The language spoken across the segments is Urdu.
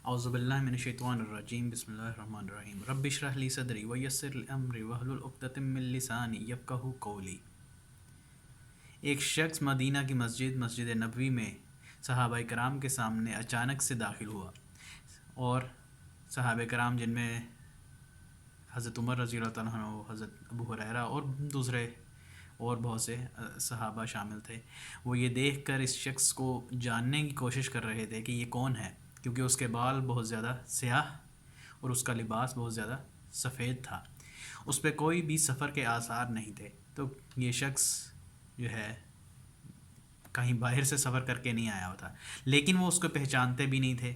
اعوذ باللہ من الشیطان الرجیم بسم اللہ الرحمن الرحیم رب اشرح لی صدری ویسر لی امری واحلل عقدۃ من لسانی یفقہوا قولی۔ ایک شخص مدینہ کی مسجد نبوی میں صحابہ کرام کے سامنے اچانک سے داخل ہوا، اور صحابہ کرام جن میں حضرت عمر رضی اللہ تعالیٰ عنہ، حضرت ابو ہریرہ اور دوسرے اور بہت سے صحابہ شامل تھے، وہ یہ دیکھ کر اس شخص کو جاننے کی کوشش کر رہے تھے کہ یہ کون ہے، کیونکہ اس کے بال بہت زیادہ سیاہ اور اس کا لباس بہت زیادہ سفید تھا، اس پہ کوئی بھی سفر کے آثار نہیں تھے۔ تو یہ شخص جو ہے کہیں باہر سے سفر کر کے نہیں آیا ہوتا، لیکن وہ اس کو پہچانتے بھی نہیں تھے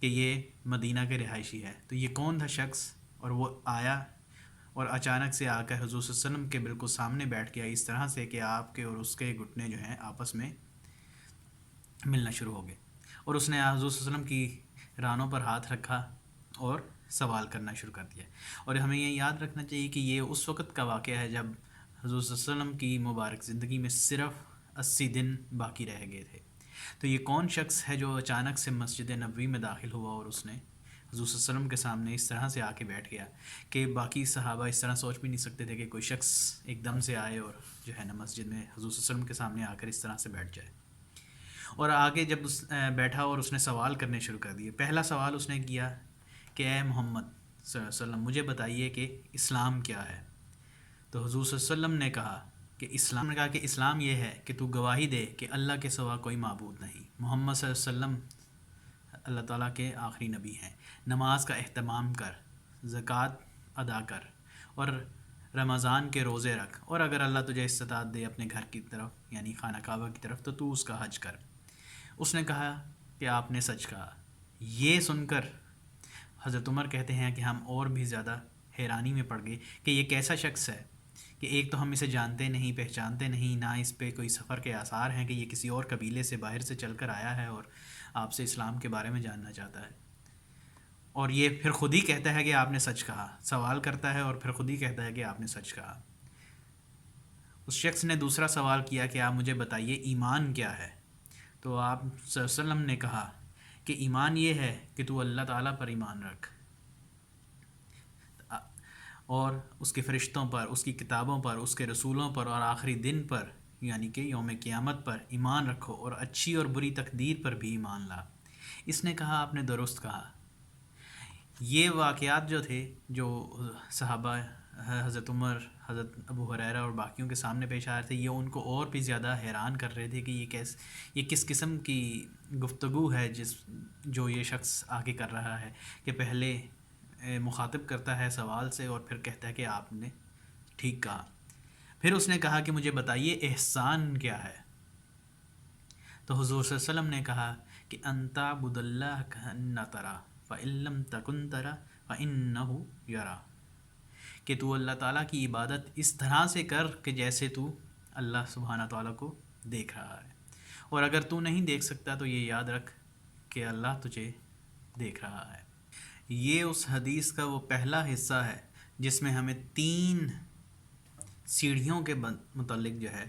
کہ یہ مدینہ کے رہائشی ہے۔ تو یہ کون تھا شخص، اور وہ آیا اور اچانک سے آ کر حضور صلی اللہ علیہ وسلم کے بالکل سامنے بیٹھ گیا، اس طرح سے کہ آپ کے اور اس کے گھٹنے جو ہیں آپس میں ملنا شروع ہو گئے، اور اس نے حضور صلی اللہ علیہ وسلم کی رانوں پر ہاتھ رکھا اور سوال کرنا شروع کر دیا۔ اور ہمیں یہ یاد رکھنا چاہیے کہ یہ اس وقت کا واقعہ ہے جب حضور صلی اللہ علیہ وسلم کی مبارک زندگی میں صرف 80 دن باقی رہ گئے تھے۔ تو یہ کون شخص ہے جو اچانک سے مسجد نبوی میں داخل ہوا اور اس نے حضور صلی اللہ علیہ وسلم کے سامنے اس طرح سے آ کے بیٹھ گیا کہ باقی صحابہ اس طرح سوچ بھی نہیں سکتے تھے کہ کوئی شخص ایک دم سے آئے اور جو ہے نا مسجد میں حضور صلی اللہ علیہ وسلم کے سامنے آ کر اس طرح سے بیٹھ جائے۔ اور آگے جب بیٹھا اور اس نے سوال کرنے شروع کر دیے، پہلا سوال اس نے کیا کہ اے محمد صلی اللہ علیہ وسلم، مجھے بتائیے کہ اسلام کیا ہے؟ تو حضور صلی اللہ علیہ وسلم نے کہا کہ اسلام یہ ہے کہ تو گواہی دے کہ اللہ کے سوا کوئی معبود نہیں، محمد صلی اللہ علیہ وسلم اللہ تعالیٰ کے آخری نبی ہیں، نماز کا اہتمام کر، زکوٰۃ ادا کر، اور رمضان کے روزے رکھ، اور اگر اللہ تجھے استطاعت دے اپنے گھر کی طرف یعنی خانہ کعبہ کی طرف تو اس کا حج کر۔ اس نے کہا کہ آپ نے سچ کہا۔ یہ سن کر حضرت عمر کہتے ہیں کہ ہم اور بھی زیادہ حیرانی میں پڑ گئے کہ یہ کیسا شخص ہے کہ ایک تو ہم اسے جانتے نہیں، پہچانتے نہیں، نہ اس پہ کوئی سفر کے آثار ہیں کہ یہ کسی اور قبیلے سے باہر سے چل کر آیا ہے اور آپ سے اسلام کے بارے میں جاننا چاہتا ہے، اور یہ پھر خود ہی کہتا ہے کہ آپ نے سچ کہا، سوال کرتا ہے اور پھر خود ہی کہتا ہے کہ آپ نے سچ کہا۔ اس شخص نے دوسرا سوال کیا کہ آپ مجھے بتائیے ایمان کیا ہے؟ تو آپ صلی اللہ علیہ وسلم نے کہا کہ ایمان یہ ہے کہ تو اللہ تعالیٰ پر ایمان رکھ، اور اس کے فرشتوں پر، اس کی کتابوں پر، اس کے رسولوں پر، اور آخری دن پر یعنی کہ یوم قیامت پر ایمان رکھو، اور اچھی اور بری تقدیر پر بھی ایمان لا۔ اس نے کہا آپ نے درست کہا۔ یہ واقعات جو تھے، جو صحابہ حضرت عمر، حضرت ابو ہریرہ اور باقیوں کے سامنے پیش آ رہے تھے، یہ ان کو اور بھی زیادہ حیران کر رہے تھے کہ یہ کس قسم کی گفتگو ہے جو یہ شخص آگے کر رہا ہے، کہ پہلے مخاطب کرتا ہے سوال سے اور پھر کہتا ہے کہ آپ نے ٹھیک کہا۔ پھر اس نے کہا کہ مجھے بتائیے احسان کیا ہے؟ تو حضور صلی اللہ علیہ وسلم نے کہا کہ ان تعبد اللہ کأنک تراہ فإن لم تکن تراہ فإنہ یراک، کہ تو اللہ تعالیٰ کی عبادت اس طرح سے کر کہ جیسے تو اللہ سبحانہ تعالیٰ کو دیکھ رہا ہے، اور اگر تو نہیں دیکھ سکتا تو یہ یاد رکھ کہ اللہ تجھے دیکھ رہا ہے۔ یہ اس حدیث کا وہ پہلا حصہ ہے جس میں ہمیں 3 سیڑھیوں کے متعلق جو ہے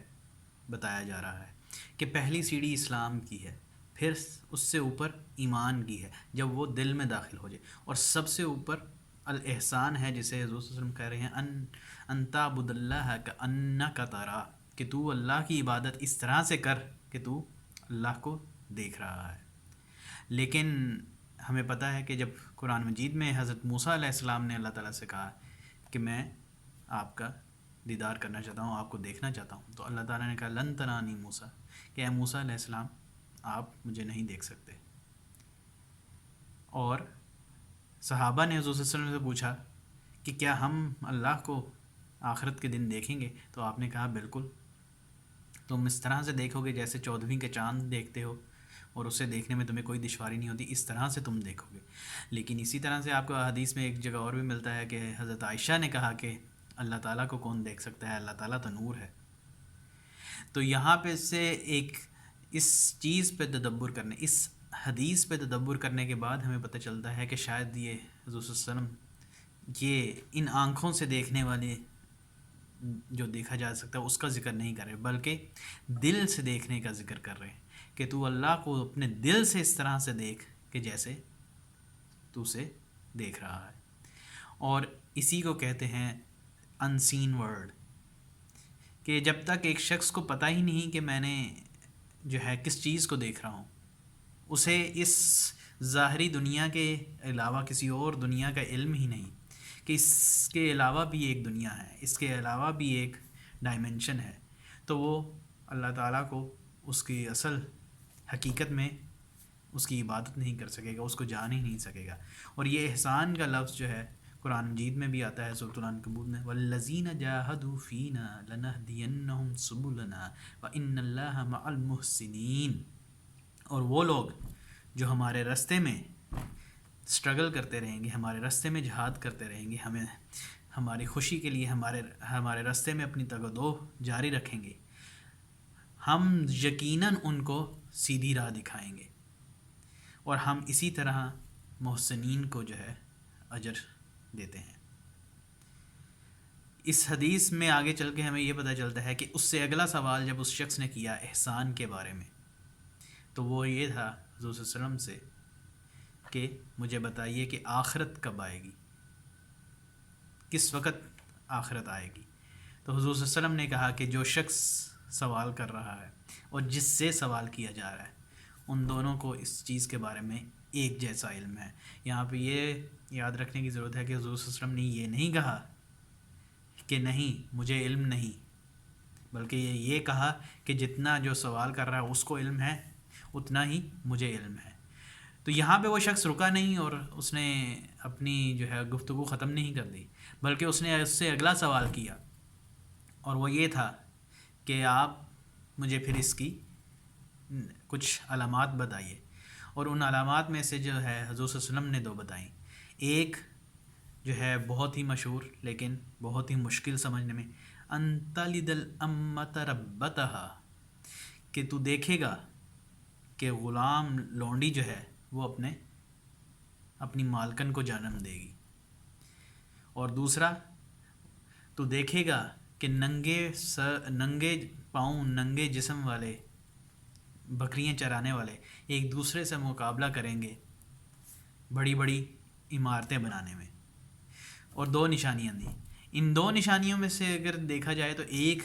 بتایا جا رہا ہے کہ پہلی سیڑھی اسلام کی ہے، پھر اس سے اوپر ایمان کی ہے جب وہ دل میں داخل ہو جائے، اور سب سے اوپر الاحسان ہے جسے حضور صلی اللہ علیہ وسلم کہہ رہے ہیں ان تعبد اللہ کأنک تراہ، کہ تو اللہ کی عبادت اس طرح سے کر کہ تو اللہ کو دیکھ رہا ہے۔ لیکن ہمیں پتہ ہے کہ جب قرآن مجید میں حضرت موسیٰ علیہ السلام نے اللہ تعالیٰ سے کہا کہ میں آپ کا دیدار کرنا چاہتا ہوں، آپ کو دیکھنا چاہتا ہوں، تو اللہ تعالیٰ نے کہا لن ترانی موسیٰ، کہ اے موسیٰ علیہ السلام آپ مجھے نہیں دیکھ سکتے۔ اور صحابہ نے حضور صلی اللہ علیہ وسلم سے پوچھا کہ کیا ہم اللہ کو آخرت کے دن دیکھیں گے؟ تو آپ نے کہا بالکل، تم اس طرح سے دیکھو گے جیسے 14ویں کے چاند دیکھتے ہو، اور اسے دیکھنے میں تمہیں کوئی دشواری نہیں ہوتی، اس طرح سے تم دیکھو گے۔ لیکن اسی طرح سے آپ کو حدیث میں ایک جگہ اور بھی ملتا ہے کہ حضرت عائشہ نے کہا کہ اللہ تعالیٰ کو کون دیکھ سکتا ہے، اللہ تعالیٰ تو نور ہے۔ تو یہاں پہ سے ایک اس چیز پہ تدبر کرنے، اس حدیث پہ تدبر کرنے کے بعد ہمیں پتہ چلتا ہے کہ شاید یہ حضور صلی اللہ علیہ وسلم یہ ان آنکھوں سے دیکھنے والے جو دیکھا جا سکتا ہے اس کا ذکر نہیں کر رہے، بلکہ دل سے دیکھنے کا ذکر کر رہے ہیں کہ تو اللہ کو اپنے دل سے اس طرح سے دیکھ کہ جیسے تو اسے دیکھ رہا ہے. اور اسی کو کہتے ہیں انسین ورلڈ، کہ جب تک ایک شخص کو پتہ ہی نہیں کہ میں نے جو ہے کس چیز کو دیکھ رہا ہوں، اسے اس ظاہری دنیا کے علاوہ کسی اور دنیا کا علم ہی نہیں کہ اس کے علاوہ بھی ایک دنیا ہے، اس کے علاوہ بھی ایک ڈائمنشن ہے، تو وہ اللہ تعالیٰ کو اس کی اصل حقیقت میں اس کی عبادت نہیں کر سکے گا، اس کو جان ہی نہیں سکے گا. اور یہ احسان کا لفظ جو ہے قرآن مجید میں بھی آتا ہے سورۃ العنکبوت میں، والذین جاہدوا فینا لنہدینہم سبلنا وان اللہ مع المحسنین. اور وہ لوگ جو ہمارے راستے میں اسٹرگل کرتے رہیں گے، ہمارے راستے میں جہاد کرتے رہیں گے، ہمیں ہماری خوشی کے لیے ہمارے راستے میں اپنی تگ و دو جاری رکھیں گے، ہم یقیناً ان کو سیدھی راہ دکھائیں گے. اور ہم اسی طرح محسنین کو جو ہے اجر دیتے ہیں. اس حدیث میں آگے چل کے ہمیں یہ پتہ چلتا ہے کہ اس سے اگلا سوال جب اس شخص نے کیا احسان کے بارے میں، تو وہ یہ تھا حضور صلی اللہ علیہ وسلم سے کہ مجھے بتائیے کہ آخرت کب آئے گی، کس وقت آخرت آئے گی. تو حضور صلی اللہ علیہ وسلم نے کہا کہ جو شخص سوال کر رہا ہے اور جس سے سوال کیا جا رہا ہے، ان دونوں کو اس چیز کے بارے میں ایک جیسا علم ہے. یہاں پہ یہ یاد رکھنے کی ضرورت ہے کہ حضور صلی اللہ علیہ وسلم نے یہ نہیں کہا کہ نہیں مجھے علم نہیں، بلکہ یہ کہا کہ جتنا جو سوال کر رہا ہے اس کو علم ہے اتنا ہی مجھے علم ہے. تو یہاں پہ وہ شخص رکا نہیں اور اس نے اپنی جو ہے گفتگو ختم نہیں کر دی، بلکہ اس نے اس سے اگلا سوال کیا، اور وہ یہ تھا کہ آپ مجھے پھر اس کی کچھ علامات بتائیے. اور ان علامات میں سے جو ہے حضور صلی اللہ علیہ وسلم نے 2 بتائیں. ایک جو ہے بہت ہی مشہور لیکن بہت ہی مشکل سمجھنے میں، ان تلد الامۃ ربتہا، کہ تو دیکھے گا کہ غلام لونڈی جو ہے وہ اپنی مالکن کو جنم دے گی. اور دوسرا تو دیکھے گا کہ ننگے پاؤں ننگے جسم والے بکریاں چرانے والے ایک دوسرے سے مقابلہ کریں گے بڑی بڑی عمارتیں بنانے میں. اور 2 نشانیاں دیں. ان 2 نشانیوں میں سے اگر دیکھا جائے تو ایک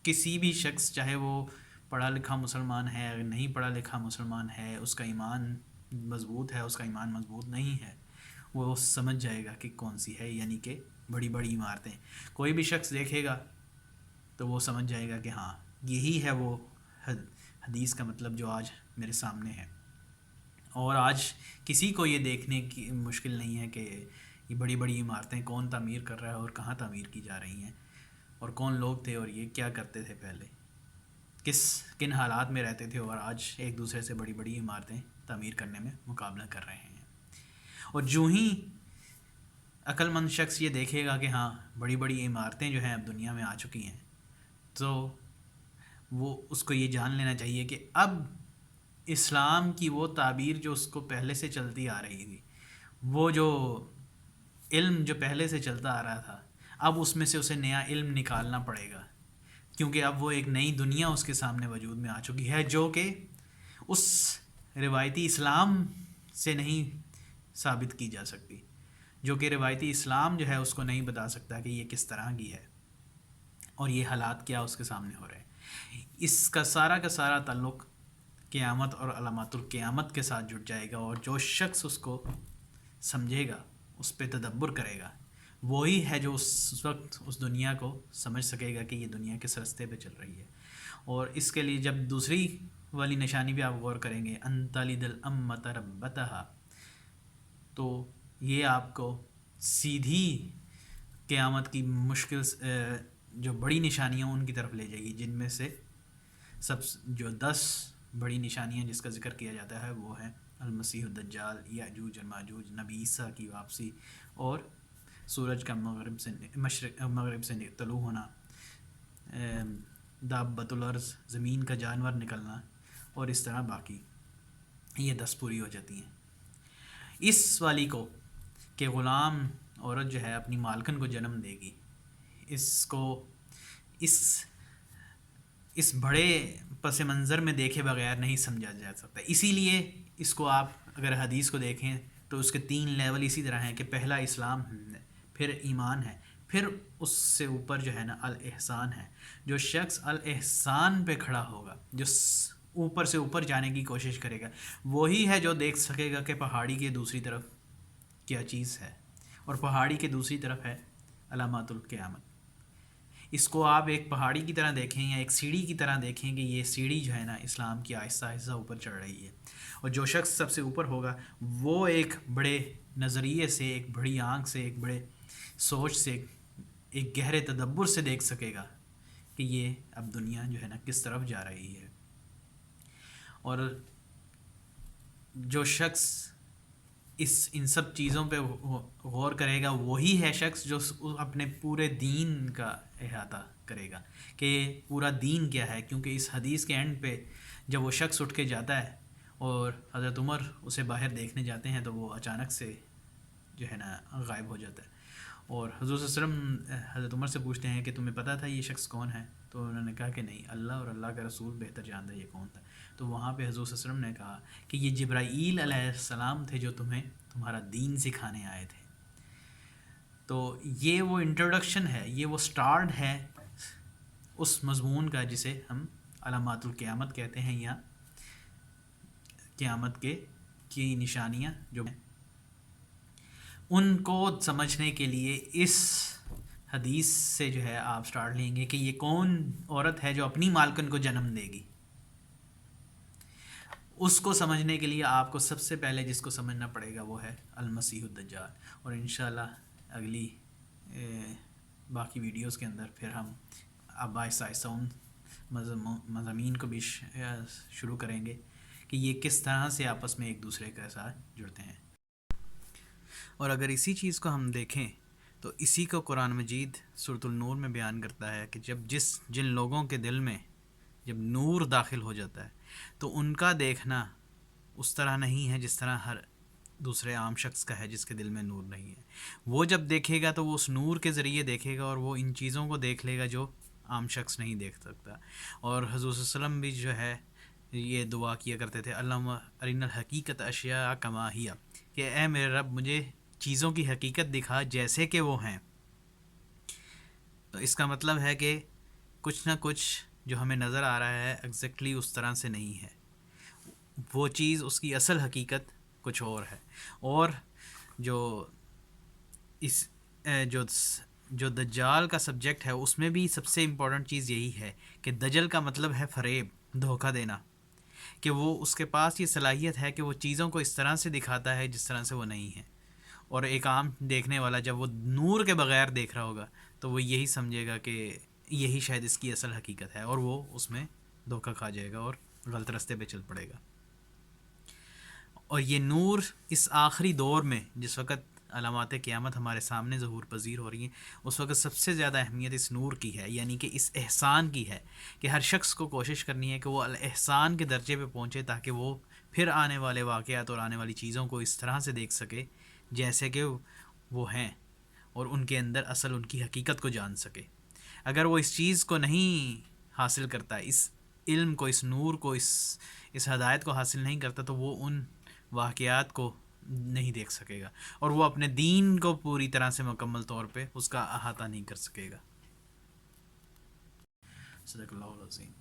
کسی بھی شخص چاہے وہ پڑھا لکھا مسلمان ہے اگر نہیں پڑھا لکھا مسلمان ہے، اس کا ایمان مضبوط ہے اس کا ایمان مضبوط نہیں ہے، وہ سمجھ جائے گا کہ کون سی ہے، یعنی کہ بڑی بڑی عمارتیں. کوئی بھی شخص دیکھے گا تو وہ سمجھ جائے گا کہ ہاں یہی ہے وہ حدیث کا مطلب جو آج میرے سامنے ہے. اور آج کسی کو یہ دیکھنے کی مشکل نہیں ہے کہ یہ بڑی بڑی عمارتیں کون تعمیر کر رہا ہے اور کہاں تعمیر کی جا رہی ہیں، اور کون لوگ تھے اور یہ کیا کرتے تھے پہلے، کن حالات میں رہتے تھے، اور آج ایک دوسرے سے بڑی بڑی عمارتیں تعمیر کرنے میں مقابلہ کر رہے ہیں. اور جو ہی عقل مند شخص یہ دیکھے گا کہ ہاں بڑی بڑی عمارتیں جو ہیں اب دنیا میں آ چکی ہیں، تو وہ اس کو یہ جان لینا چاہیے کہ اب اسلام کی وہ تعبیر جو اس کو پہلے سے چلتی آ رہی تھی، وہ جو علم جو پہلے سے چلتا آ رہا تھا، اب اس میں سے اسے نیا علم نکالنا پڑے گا، کیونکہ اب وہ ایک نئی دنیا اس کے سامنے وجود میں آ چکی ہے جو کہ اس روایتی اسلام سے نہیں ثابت کی جا سکتی، جو کہ روایتی اسلام جو ہے اس کو نہیں بتا سکتا کہ یہ کس طرح کی ہے اور یہ حالات کیا اس کے سامنے ہو رہے ہیں. اس کا سارا تعلق قیامت اور علامات القیامت کے ساتھ جڑ جائے گا، اور جو شخص اس کو سمجھے گا اس پہ تدبر کرے گا وہی ہے جو اس وقت اس دنیا کو سمجھ سکے گا کہ یہ دنیا کس رستے پہ چل رہی ہے. اور اس کے لیے جب دوسری والی نشانی بھی آپ غور کریں گے، ان تلد الامۃ ربتہا، تو یہ آپ کو سیدھی قیامت کی مشکل جو بڑی نشانیاں ان کی طرف لے جائے گی، جن میں سے سب جو 10 بڑی نشانیاں جس کا ذکر کیا جاتا ہے وہ ہیں المسیح الدجال، یاجوج اور ماجوج، نبی عیسیٰ کی واپسی، اور سورج کا مغرب سے طلوع ہونا، دابۃ الارض زمین کا جانور نکلنا، اور اس طرح باقی یہ 10 پوری ہو جاتی ہیں. اس والی کو کہ غلام عورت جو ہے اپنی مالکن کو جنم دے گی، اس کو اس بڑے پس منظر میں دیکھے بغیر نہیں سمجھا جا سکتا. اسی لیے اس کو آپ اگر حدیث کو دیکھیں تو اس کے 3 لیول اسی طرح ہیں کہ پہلا اسلام ہے، پھر ایمان ہے، پھر اس سے اوپر جو ہے نا الاحسان ہے. جو شخص الاحسان پہ کھڑا ہوگا، جو اوپر سے اوپر جانے کی کوشش کرے گا، وہی ہے جو دیکھ سکے گا کہ پہاڑی کے دوسری طرف کیا چیز ہے، اور پہاڑی کے دوسری طرف ہے علامات القیامت. اس کو آپ ایک پہاڑی کی طرح دیکھیں یا ایک سیڑھی کی طرح دیکھیں کہ یہ سیڑھی جو ہے نا اسلام کی آہستہ آہستہ اوپر چڑھ رہی ہے. اور جو شخص سب سے اوپر ہوگا وہ ایک بڑے نظریے سے، ایک بڑی آنکھ سے، ایک بڑے سوچ سے، ایک گہرے تدبر سے دیکھ سکے گا کہ یہ اب دنیا جو ہے نا کس طرف جا رہی ہے. اور جو شخص ان سب چیزوں پہ غور کرے گا وہی ہے شخص جو اپنے پورے دین کا احاطہ کرے گا کہ پورا دین کیا ہے. کیونکہ اس حدیث کے اینڈ پہ جب وہ شخص اٹھ کے جاتا ہے اور حضرت عمر اسے باہر دیکھنے جاتے ہیں تو وہ اچانک سے جو ہے نا غائب ہو جاتا ہے. اور حضور صلی اللہ علیہ وسلم حضرت عمر سے پوچھتے ہیں کہ تمہیں پتہ تھا یہ شخص کون ہے؟ تو انہوں نے کہا کہ نہیں، اللہ اور اللہ کا رسول بہتر جانتا ہے یہ کون تھا. تو وہاں پہ حضور صلی اللہ علیہ وسلم نے کہا کہ یہ جبرائیل علیہ السلام تھے جو تمہیں تمہارا دین سکھانے آئے تھے. تو یہ وہ انٹروڈکشن ہے، یہ وہ سٹارٹ ہے اس مضمون کا جسے ہم علامات القیامت کہتے ہیں، یا قیامت کی نشانیاں جو ہیں. ان کو سمجھنے کے لیے اس حدیث سے جو ہے آپ سٹارٹ لیں گے کہ یہ کون عورت ہے جو اپنی مالکن کو جنم دے گی. اس کو سمجھنے کے لیے آپ کو سب سے پہلے جس کو سمجھنا پڑے گا وہ ہے المسیح الدجال. اور انشاءاللہ اگلی باقی ویڈیوز کے اندر پھر ہم اب آہستہ آہستہ ان مضامین کو بھی شروع کریں گے کہ یہ کس طرح سے آپس میں ایک دوسرے کے ساتھ جڑتے ہیں. اور اگر اسی چیز کو ہم دیکھیں تو اسی کو قرآن مجید سورۃ النور میں بیان کرتا ہے کہ جن لوگوں کے دل میں جب نور داخل ہو جاتا ہے تو ان کا دیکھنا اس طرح نہیں ہے جس طرح ہر دوسرے عام شخص کا ہے جس کے دل میں نور نہیں ہے. وہ جب دیکھے گا تو وہ اس نور کے ذریعے دیکھے گا اور وہ ان چیزوں کو دیکھ لے گا جو عام شخص نہیں دیکھ سکتا. اور حضور صلی اللہ علیہ وسلم بھی جو ہے یہ دعا کیا کرتے تھے، اللہم ارنا الحقیقت اشیاء کما ہی، کہ اے میرے رب مجھے چیزوں کی حقیقت دکھا جیسے کہ وہ ہیں. تو اس کا مطلب ہے کہ کچھ نہ کچھ جو ہمیں نظر آ رہا ہے ایگزیکٹلی اس طرح سے نہیں ہے، وہ چیز اس کی اصل حقیقت کچھ اور ہے. اور جو دجال کا سبجیکٹ ہے اس میں بھی سب سے امپورٹنٹ چیز یہی ہے کہ دجل کا مطلب ہے فریب، دھوکہ دینا، کہ وہ اس کے پاس یہ صلاحیت ہے کہ وہ چیزوں کو اس طرح سے دکھاتا ہے جس طرح سے وہ نہیں ہے. اور ایک عام دیکھنے والا جب وہ نور کے بغیر دیکھ رہا ہوگا تو وہ یہی سمجھے گا کہ یہی شاید اس کی اصل حقیقت ہے، اور وہ اس میں دھوکہ کھا جائے گا اور غلط راستے پہ چل پڑے گا. اور یہ نور اس آخری دور میں جس وقت علامات قیامت ہمارے سامنے ظہور پذیر ہو رہی ہیں اس وقت سب سے زیادہ اہمیت اس نور کی ہے، یعنی کہ اس احسان کی ہے کہ ہر شخص کو کوشش کرنی ہے کہ وہ الاحسان کے درجے پہ پہنچے تاکہ وہ پھر آنے والے واقعات اور آنے والی چیزوں کو اس طرح سے دیکھ سکے جیسے کہ وہ ہیں، اور ان کے اندر اصل ان کی حقیقت کو جان سکے. اگر وہ اس چیز کو نہیں حاصل کرتا، اس علم کو، اس نور کو، اس ہدایت کو حاصل نہیں کرتا تو وہ ان واقعات کو نہیں دیکھ سکے گا اور وہ اپنے دین کو پوری طرح سے مکمل طور پہ اس کا احاطہ نہیں کر سکے گا. صدق اللہ العظیم.